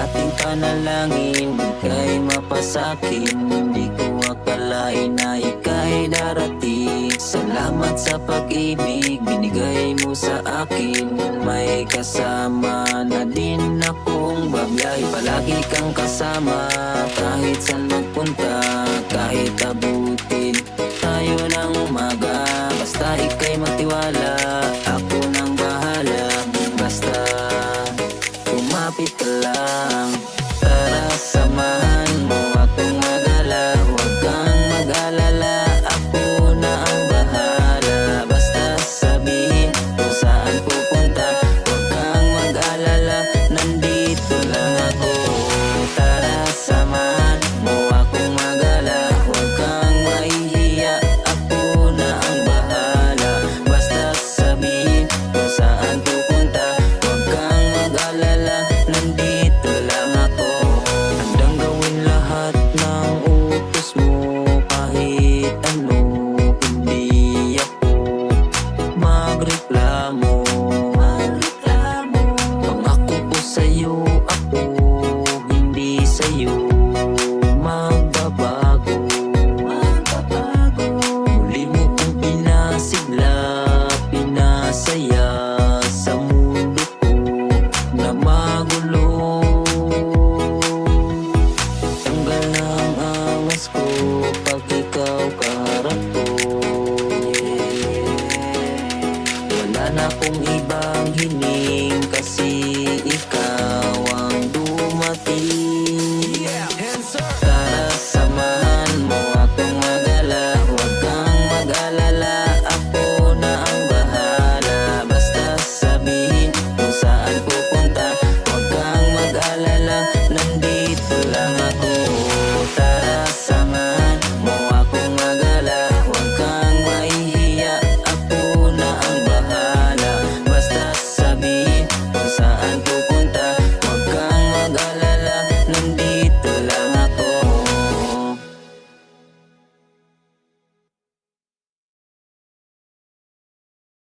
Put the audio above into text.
ating panalangin ika'y mapasakin. Hindi ko akalain na ika'y darating. Salamat sa pag-ibig binigay mo sa akin. May kasama na din akong babiyahe. Palagi kang kasama kahit saan magpunta. Kahit abutin tayo ng umaga, basta ika'y matiwala, ako nang bahala. Basta kumapit ka lang. Tara